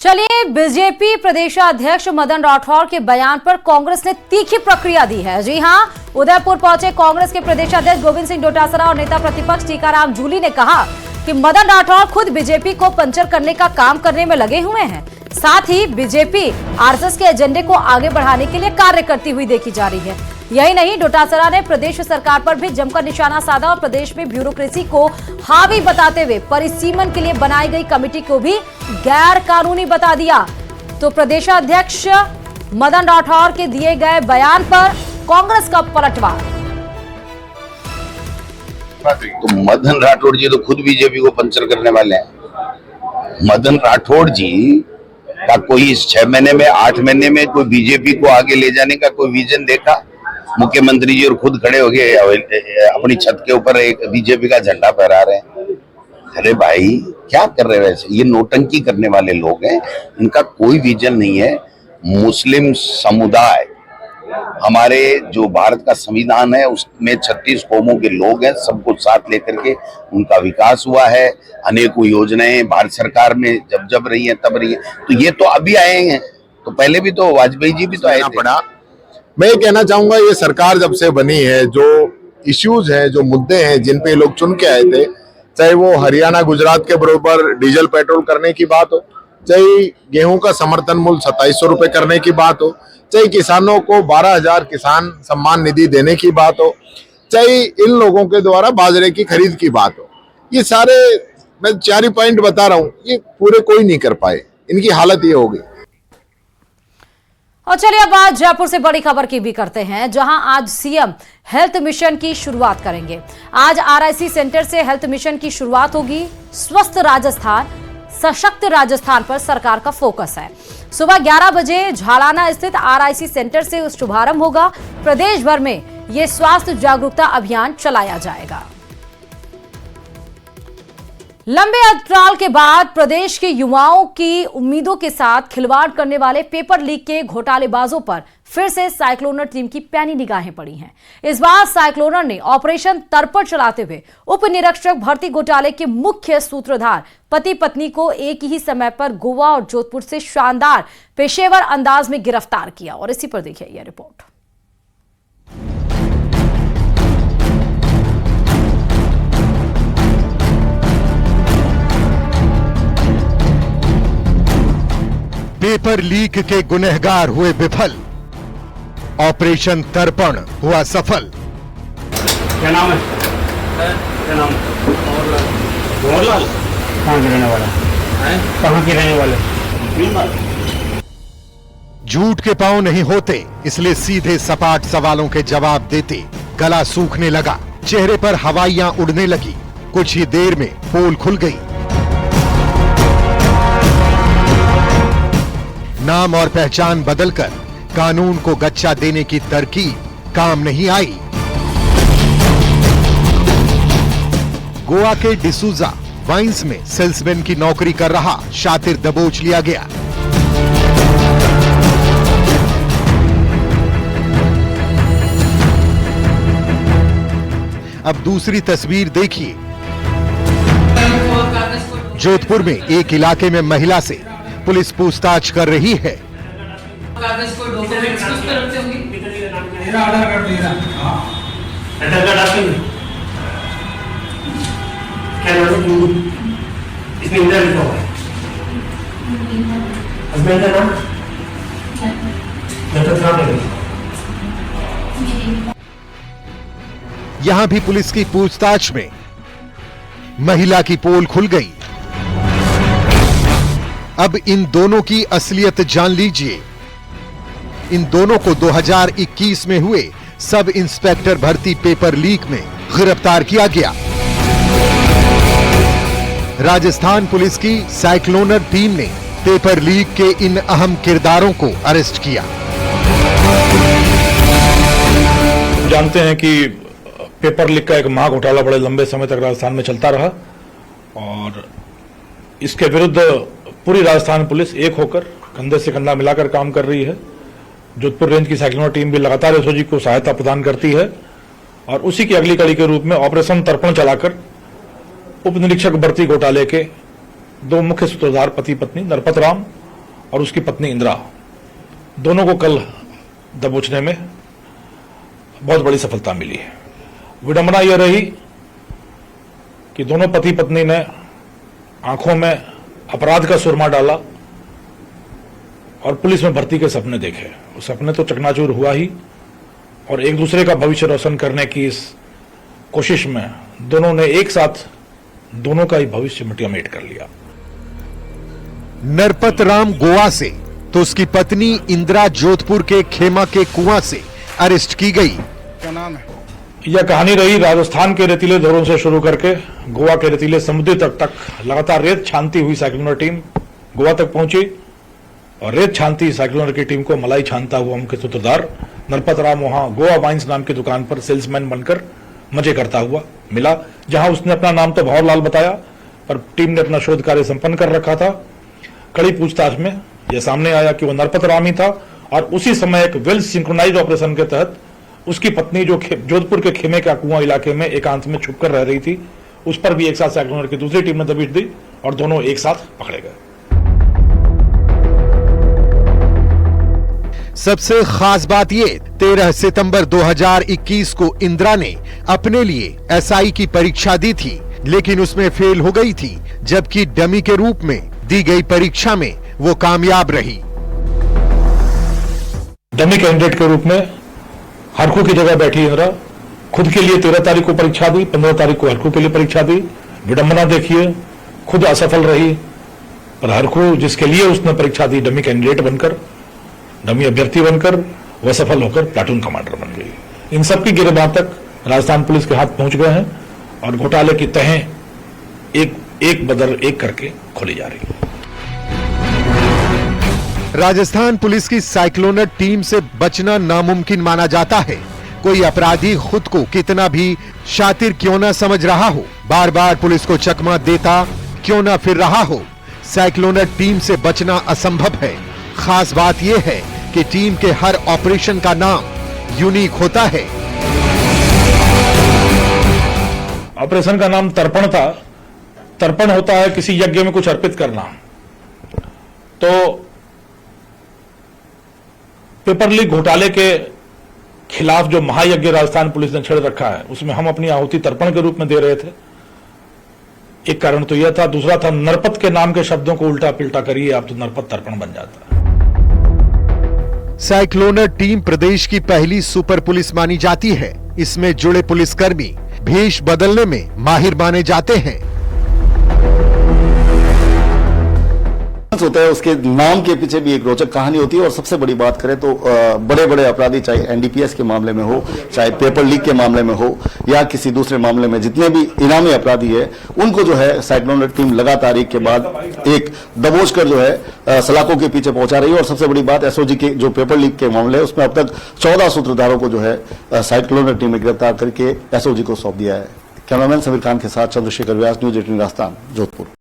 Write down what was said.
चलिए, बीजेपी प्रदेशाध्यक्ष मदन राठौर के बयान पर कांग्रेस ने तीखी प्रतिक्रिया दी है। जी हां, उदयपुर पहुंचे कांग्रेस के प्रदेशाध्यक्ष गोविंद सिंह डोटासरा और नेता प्रतिपक्ष टीकाराम जूली ने कहा कि मदन राठौर खुद बीजेपी को पंचर करने का काम करने में लगे हुए हैं। साथ ही बीजेपी आरएसएस के एजेंडे को आगे बढ़ाने के लिए कार्य करती हुई देखी जा रही है। यही नहीं, डोटासरा ने प्रदेश सरकार पर भी जमकर निशाना साधा और प्रदेश में ब्यूरोक्रेसी को हावी बताते हुए परिसीमन के लिए बनाई गई कमेटी को भी गैर कानूनी बता दिया। तो प्रदेशाध्यक्ष मदन राठौर के दिए गए बयान पर कांग्रेस का पलटवार। तो मदन राठौर जी तो खुद बीजेपी को पंचर करने वाले हैं। मदन राठौर जी का कोई 6 महीने में 8 महीने में कोई बीजेपी को आगे ले जाने का कोई विजन देखा? मुख्यमंत्री जी और खुद खड़े हो गए अपनी छत के ऊपर एक बीजेपी का झंडा फहरा रहे हैं। अरे भाई, क्या कर रहे हैं? वैसे ये नोटंकी करने वाले लोग हैं, इनका कोई विजन नहीं है। मुस्लिम समुदाय, हमारे जो भारत का संविधान है उसमें 36 कौमों के लोग हैं, सबको साथ लेकर के उनका विकास हुआ है। अनेकों योजनाएं भारत सरकार में जब रही है तब रही है। तो ये तो अभी आए हैं, तो पहले भी तो वाजपेयी जी भी तो आए थे। मैं ये कहना चाहूंगा, ये सरकार जब से बनी है, जो इश्यूज हैं, जो मुद्दे हैं जिन पे लोग चुन के आए थे, चाहे वो हरियाणा गुजरात के बराबर डीजल पेट्रोल करने की बात हो, चाहे गेहूं का समर्थन मूल्य 2700 रुपए करने की बात हो, चाहे किसानों को 12,000 किसान सम्मान निधि देने की बात हो, चाहे इन लोगों के द्वारा बाजरे की खरीद की बात हो, ये सारे मैं 4 ही पॉइंट बता रहा हूँ, ये पूरे कोई नहीं कर पाए। इनकी हालत ये होगी। और चलिए, अब आज जयपुर से बड़ी खबर की भी करते हैं, जहां आज सीएम हेल्थ मिशन की शुरुआत करेंगे। आज आरआईसी सेंटर से हेल्थ मिशन की शुरुआत होगी। स्वस्थ राजस्थान, सशक्त राजस्थान पर सरकार का फोकस है। सुबह 11 बजे झालाना स्थित आरआईसी सेंटर से शुभारंभ होगा। प्रदेश भर में यह स्वास्थ्य जागरूकता अभियान चलाया जाएगा। लंबे अंतराल के बाद प्रदेश के युवाओं की उम्मीदों के साथ खिलवाड़ करने वाले पेपर लीक के घोटालेबाजों पर फिर से साइक्लोनर टीम की पैनी निगाहें पड़ी हैं। इस बार साइक्लोनर ने ऑपरेशन तर्पण चलाते हुए उप निरीक्षक भर्ती घोटाले के मुख्य सूत्रधार पति पत्नी को एक ही समय पर गोवा और जोधपुर से शानदार पेशेवर अंदाज में गिरफ्तार किया। और इसी पर देखिए यह रिपोर्ट। पेपर लीक के गुनहगार हुए विफल, ऑपरेशन तर्पण हुआ सफल। क्या नाम है? क्या नाम है? मोहनलाल। कहाँ के रहने वाला है? कहाँ के रहने वाले? झूठ के पांव नहीं होते, इसलिए सीधे सपाट सवालों के जवाब देते गला सूखने लगा, चेहरे पर हवाइयां उड़ने लगी। कुछ ही देर में पोल खुल गई। नाम और पहचान बदलकर कानून को गच्चा देने की तरकीब काम नहीं आई। गोवा के डिसूजा वाइन्स में सेल्समैन की नौकरी कर रहा शातिर दबोच लिया गया। अब दूसरी तस्वीर देखिए। जोधपुर में एक इलाके में महिला से पुलिस पूछताछ कर रही है। यहां भी पुलिस की पूछताछ में महिला की पोल खुल गई। अब इन दोनों की असलियत जान लीजिए। इन दोनों को 2021 में हुए सब इंस्पेक्टर भर्ती पेपर लीक में गिरफ्तार किया गया। राजस्थान पुलिस की साइक्लोनर टीम ने पेपर लीक के इन अहम किरदारों को अरेस्ट किया। जानते हैं कि पेपर लीक का एक महा घोटाला बड़े लंबे समय तक राजस्थान में चलता रहा और इसके विरुद्ध पूरी राजस्थान पुलिस एक होकर कंधे से कंधा मिलाकर काम कर रही है। जोधपुर रेंज की साइक्लोनर टीम भी लगातार एसओजी को सहायता प्रदान करती है और उसी की अगली कड़ी के रूप में ऑपरेशन तर्पण चलाकर उप निरीक्षक भर्ती घोटाले के दो मुख्य सूत्रधार पति पत्नी नरपत राम और उसकी पत्नी इंदिरा, दोनों को कल दबोचने में बहुत बड़ी सफलता मिली है। विडंबना यह रही कि दोनों पति पत्नी ने आंखों में अपराध का सुरमा डाला और पुलिस में भर्ती के सपने देखे। वो सपने तो चकनाचूर हुआ ही, और एक दूसरे का भविष्य रोशन करने की इस कोशिश में दोनों ने एक साथ दोनों का ही भविष्य मिटियामेट कर लिया। नरपत राम गोवा से तो उसकी पत्नी इंदिरा जोधपुर के खेमा के कुआं से अरेस्ट की गई। क्या नाम है? यह कहानी रही राजस्थान के रेतीले दौरों से शुरू करके गोवा के रेतीले समुद्री तट तक लगातार रेत छानती हुई साइक्लोनर टीम गोवा तक पहुंची, और रेत छानती साइक्लोनर की टीम को मलाई छानता हुआ मुख्य सूत्रधार नरपत राम वहां गोवा वाइन्स नाम की दुकान पर सेल्समैन बनकर मजे करता हुआ मिला, जहां उसने अपना नाम तो भंवरलाल बताया, पर टीम ने अपना शोध कार्य संपन्न कर रखा था। कड़ी पूछताछ में यह सामने आया कि वह नरपत राम ही था, और उसी समय एक वेल सिंक्रोनाइज्ड ऑपरेशन के तहत उसकी पत्नी जो जोधपुर के खेमे का कुआं इलाके में एकांत में छुपकर रह रही थी, उस पर भी एक साथ साइक्लोनर की दूसरी टीम ने दबिश दी और दोनों एक साथ पकड़े गए। सबसे खास बात ये 13 सितंबर 2021 को इंदिरा ने अपने लिए एसआई की परीक्षा दी थी, लेकिन उसमें फेल हो गई थी, जबकि डमी के रूप में दी गई परीक्षा में वो कामयाब रही। डमी कैंडिडेट के रूप में हरखू की जगह बैठी इंदिरा खुद के लिए 13 तारीख को परीक्षा दी, 15 तारीख को हरखू के लिए परीक्षा दी। विडंबना देखिए, खुद असफल रही, पर हरखू जिसके लिए उसने परीक्षा दी डमी कैंडिडेट बनकर, डमी अभ्यर्थी बनकर, वह सफल होकर प्लाटून कमांडर बन गई। इन सब की गिरफ्तार तक राजस्थान पुलिस के हाथ पहुंच गए हैं और घोटाले की तहें एक बदर एक करके खोली जा रही है। राजस्थान पुलिस की साइक्लोनर टीम से बचना नामुमकिन माना जाता है। कोई अपराधी खुद को कितना भी शातिर क्यों ना समझ रहा हो, बार बार पुलिस को चकमा देता क्यों ना फिर रहा हो, साइक्लोनर टीम से बचना असंभव है। खास बात यह है कि टीम के हर ऑपरेशन का नाम यूनिक होता है। ऑपरेशन का नाम तर्पण था। तर्पण होता है किसी यज्ञ में कुछ अर्पित करना। तो पेपर लीक घोटाले के खिलाफ जो महायज्ञ राजस्थान पुलिस ने छेड़ रखा है, उसमें हम अपनी आहुति तर्पण के रूप में दे रहे थे। एक कारण तो यह था, दूसरा था नरपत के नाम के शब्दों को उल्टा पिल्टा करिए आप तो नरपत तर्पण बन जाता है। साइक्लोनर टीम प्रदेश की पहली सुपर पुलिस मानी जाती है। इसमें जुड़े पुलिसकर्मी भेष बदलने में माहिर माने जाते हैं। होता है उसके नाम के पीछे भी एक रोचक कहानी होती है। और सबसे बड़ी बात करें तो बड़े बड़े अपराधी, चाहे एनडीपीएस के मामले में हो, चाहे पेपर लीक के मामले में हो, या किसी दूसरे मामले में, जितने भी इनामी अपराधी है उनको जो है साइक्लोनर टीम लगातार एक के बाद एक दबोच कर जो है सलाखों के पीछे पहुंचा रही है। और सबसे बड़ी बात, एसओजी के जो पेपर लीक के मामले है उसमें अब तक 14 सूत्रधारों को जो है साइक्लोनर टीम ने गिरफ्तार करके एसओजी को सौंप दिया है। कैमरामैन समीर खान के साथ चंद्रशेखर व्यास, न्यूज 18 राजस्थान, जोधपुर।